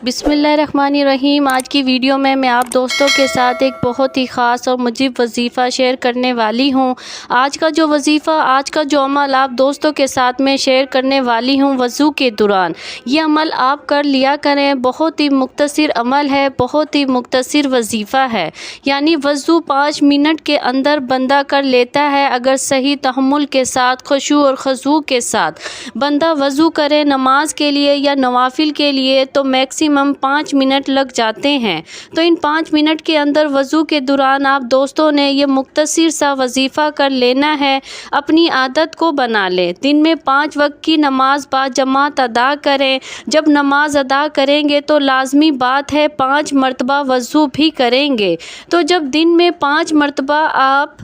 बिस्मिल्लाहिर्रहमानिर्रहीम। आज की वीडियो में मैं आप दोस्तों के साथ एक बहुत ही ख़ास और मुजीब वजीफ़ा शेयर करने वाली हूँ। आज का जो वजीफ़ा, आज का जो अमल आप दोस्तों के साथ में शेयर करने वाली हूँ वज़ू के दौरान, ये अमल आप कर लिया करें। बहुत ही मुख्तसर अमल है, बहुत ही मुख्तसर वजीफ़ा है। यानी वज़ू 5 मिनट के अंदर बंदा कर लेता है अगर सही तहम्मुल के साथ, खुशू और ख़ुज़ू के साथ बंदा वज़ू करे नमाज के लिए या नवाफिल के लिए, तो मैक्सिमम 5 मिनट लग जाते हैं। तो इन 5 मिनट के अंदर वज़ू के दौरान आप दोस्तों ने ये मुख्तसर सा वजीफ़ा कर लेना है। अपनी आदत को बना लें। दिन में 5 वक्त की नमाज बाजमात अदा करें। जब नमाज अदा करेंगे तो लाजमी बात है 5 मरतबा वज़ू भी करेंगे। तो जब दिन में 5 मरतबा आप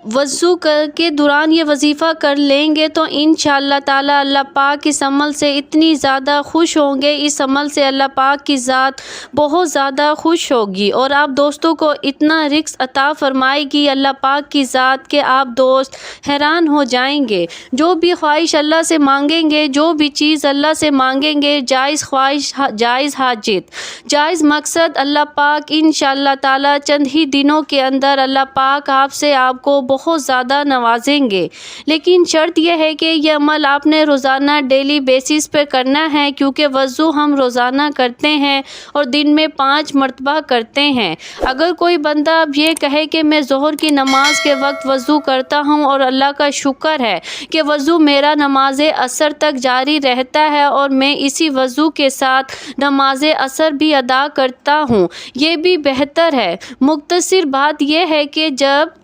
वज़ू के दौरान ये वजीफ़ा कर लेंगे तो इंशाअल्लाह ताला अल्लाह पाक इस अमल से इतनी ज़्यादा खुश होंगे, इस अमल से अल्लाह पाक की ज़ात बहुत ज़्यादा खुश होगी और आप दोस्तों को इतना रिज़्क़ अता फरमाएगी अल्लाह पाक की ज़ात के आप दोस्त हैरान हो जाएंगे। जो भी ख्वाहिश अल्लाह से मांगेंगे, जो भी चीज़ अल्लाह से मांगेंगे, जायज़ ख्वाहिश, जायज़ हाजित, जायज़ मकसद, अल्लाह पाक इंशाअल्लाह ताला चंद ही दिनों के अंदर अल्लाह पाक आपसे आपको बहुत ज़्यादा नवाजेंगे। लेकिन शर्त यह है कि यह अमल आपने रोज़ाना डेली बेसिस पे करना है, क्योंकि वज़ू हम रोज़ाना करते हैं और दिन में 5 मरतबा करते हैं। अगर कोई बंदा अब ये कहे कि मैं ज़ोहर की नमाज के वक्त वज़ू करता हूँ और अल्लाह का शुक्र है कि वज़ू मेरा नमाज असर तक जारी रहता है और मैं इसी वज़ू के साथ नमाज असर भी अदा करता हूँ, ये भी बेहतर है। मुख्तसर बात यह है कि जब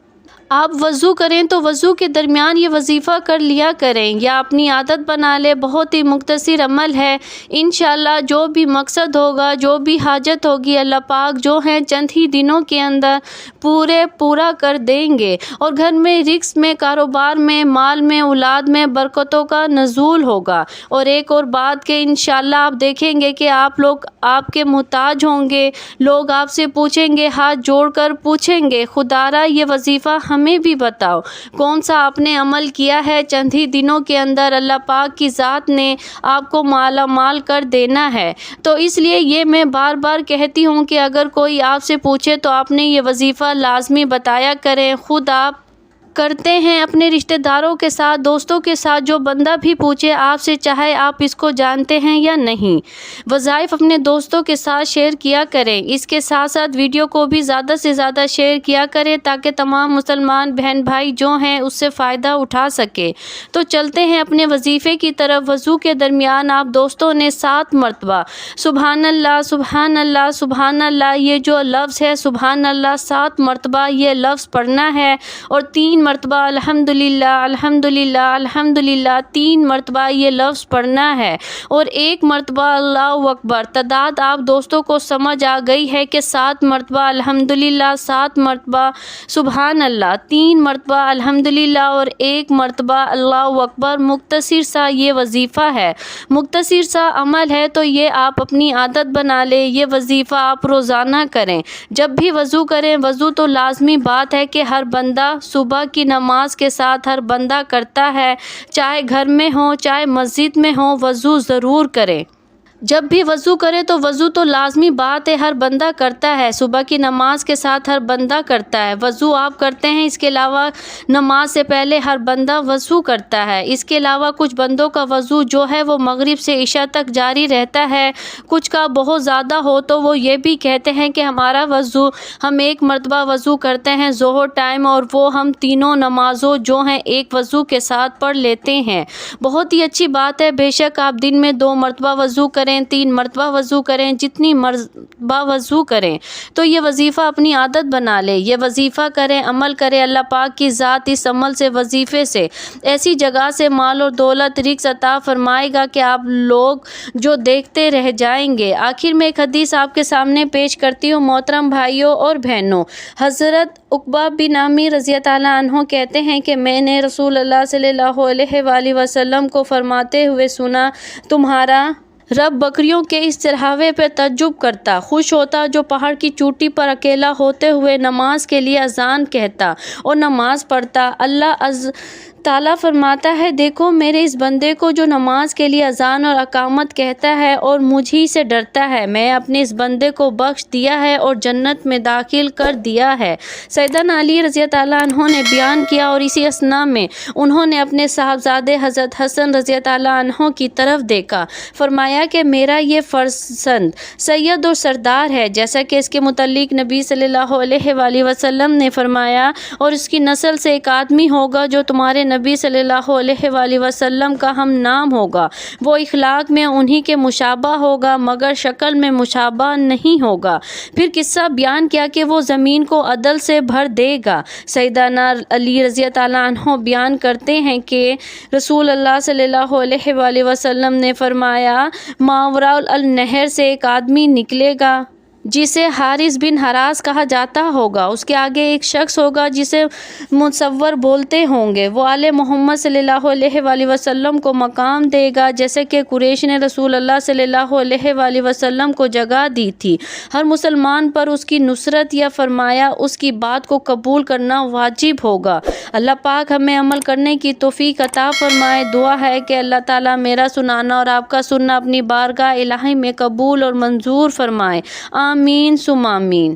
आप वज़ू करें तो वज़ू के दरमियान ये वजीफ़ा कर लिया करें या अपनी आदत बना ले। बहुत ही मुख्तसर अमल है। इंशाअल्लाह जो भी मकसद होगा, जो भी हाजत होगी, अल्लाह पाक जो है चंद ही दिनों के अंदर पूरा कर देंगे और घर में, रिज़्क़ में, कारोबार में, माल में, औलाद में बरकतों का नज़ूल होगा। और एक और बात कि इंशाअल्लाह आप देखेंगे कि आप लोग आपके मुहताज होंगे। लोग आपसे पूछेंगे, हाथ जोड़कर पूछेंगे, खुदारा ये वजीफ़ा हमें भी बताओ, कौन सा आपने अमल किया है, चंद ही दिनों के अंदर अल्लाह पाक की ज़ात ने आपको माला माल कर देना है। तो इसलिए ये मैं बार बार कहती हूँ कि अगर कोई आपसे पूछे तो आपने ये वजीफ़ा लाजमी बताया करें। खुद आप करते हैं, अपने रिश्तेदारों के साथ, दोस्तों के साथ, जो बंदा भी पूछे आपसे, चाहे आप इसको जानते हैं या नहीं, वज़ाइफ अपने दोस्तों के साथ शेयर किया करें। इसके साथ साथ वीडियो को भी ज़्यादा से ज़्यादा शेयर किया करें ताकि तमाम मुसलमान बहन भाई जो हैं उससे फ़ायदा उठा सके। तो चलते हैं अपने वजीफ़े की तरफ। वज़ू के दरमियान आप दोस्तों ने 7 मरतबा सुबहान अल्लाह, सुबहान अल्लाह, सुबहान अल्लाह, ये जो लफ्ज़ है सुबहान अल्लाह 7 मरतबा ये लफ्ज़ पढ़ना है और 3 मरतबा अल्हम्दुलिल्लाह, अल्हम्दुलिल्लाह, अल्हम्दुलिल्लाह 3 मरतबा ये लफ्ज़ पढ़ना है और 1 मरतबा अल्लाहु अकबर। तादाद आप दोस्तों को समझ आ गई है कि 7 मरतबा अल्हम्दुलिल्लाह, 7 मरतबा सुबहान अल्लाह, 3 मरतबा अल्हम्दुलिल्लाह और 1 मरतबा अल्लाहु अकबर। मुख्तसर सा ये वजीफ़ा है, मुख्तसर सा अमल है। तो ये आप अपनी आदत बना ले, ये वजीफ़ा आप रोज़ाना करें। जब भी वज़ू करें, वज़ू तो लाजमी बात है कि हर बंदा सुबह की नमाज के साथ हर बंदा करता है, चाहे घर में हो चाहे मस्जिद में हो, वज़ू ज़रूर करें। जब भी वज़ू करे तो वज़ू तो लाजमी बात है, हर बंदा करता है। सुबह की नमाज के साथ हर बंदा करता है। वज़ू आप करते हैं, इसके अलावा नमाज से पहले हर बंदा वज़ू करता है। इसके अलावा कुछ बंदों का वज़ू जो है वो मगरिब से इशा तक जारी रहता है। कुछ का बहुत ज़्यादा हो तो वो ये भी कहते हैं कि हमारा वज़ू, हम 1 मरतबा वज़ू करते हैं ज़ोहर टाइम और वो हम तीनों नमाज़ों जो हैं एक वज़ू के साथ पढ़ लेते हैं। बहुत ही अच्छी बात है। बेशक आप दिन में 2 मरतबा वज़ू करें, 3 मरतबा वज़ू करें, जितनी मरतबा वज़ू करें, तो ये वजीफ़ा अपनी आदत बना ले, ये वजीफ़ा करें, अमल करें। अल्लाह पाक की ज़ात इस अमल से, वजीफ़े से, ऐसी जगह से माल और दौलत, रिज़्क़ अता फरमाएगा कि आप लोग जो देखते रह जाएंगे। आखिर में एक हदीस आपके सामने पेश करती हूँ। मोहतरम भाइयों और बहनों, हज़रत उक़बा बिन आमिर रज़ियल्लाहु ताला अन्हु कहते हैं कि मैंने रसूलुल्लाह सल्लल्लाहु अलैहि वसल्लम को फरमाते हुए सुना, तुम्हारा रब बकरियों के इस चढ़ावे पर तज्जुब करता, खुश होता जो पहाड़ की चोटी पर अकेला होते हुए नमाज के लिए अजान कहता और नमाज पढ़ता। अल्लाह تعالیٰ فرماتا ہے دیکھو میرے اس بندے کو جو نماز کے لیے اذان اور اقامت کہتا ہے اور مجھی سے ڈرتا ہے، میں اپنے اس بندے کو بخش دیا ہے اور جنت میں داخل کر دیا ہے۔ سیدنا علی رضی اللہ عنہ نے بیان کیا اور اسی اثناء میں انہوں نے اپنے صاحبزادے حضرت حسن رضی اللہ عنہ کی طرف دیکھا، فرمایا کہ میرا یہ فرزند سید اور سردار ہے، جیسا کہ اس کے متعلق نبی صلی اللہ علیہ وآلہ وسلم نے فرمایا، اور اس کی نسل سے ایک آدمی ہوگا جو تمہارے نبی صلی اللہ علیہ وآلہ وسلم کا ہم نام ہوگا، وہ اخلاق میں انہی کے مشابہ ہوگا مگر شکل میں مشابہ نہیں ہوگا۔ پھر قصہ بیان کیا کہ وہ زمین کو عدل سے بھر دے گا۔ سیدنا علی رضی اللہ عنہ بیان کرتے ہیں کہ رسول اللہ صلی اللہ علیہ وآلہ وسلم نے فرمایا ماوراء النہر سے ایک آدمی نکلے گا جسے حارث بن حراس کہا جاتا ہوگا، اس کے آگے ایک شخص ہوگا جسے مصور بولتے ہوں گے، وہ آل محمد صلی اللہ علیہ وآلہ وسلم کو مقام دے گا جیسے کہ قریش نے رسول اللہ صلی اللہ علیہ وآلہ وسلم کو جگہ دی تھی۔ ہر مسلمان پر اس کی نصرت یا فرمایا اس کی بات کو قبول کرنا واجب ہوگا۔ اللہ پاک ہمیں عمل کرنے کی توفیق عطا فرمائے۔ دعا ہے کہ اللہ تعالیٰ میرا سنانا اور آپ کا سننا اپنی بارگاہ الہی میں قبول اور منظور فرمائے۔ آمین ثم آمین۔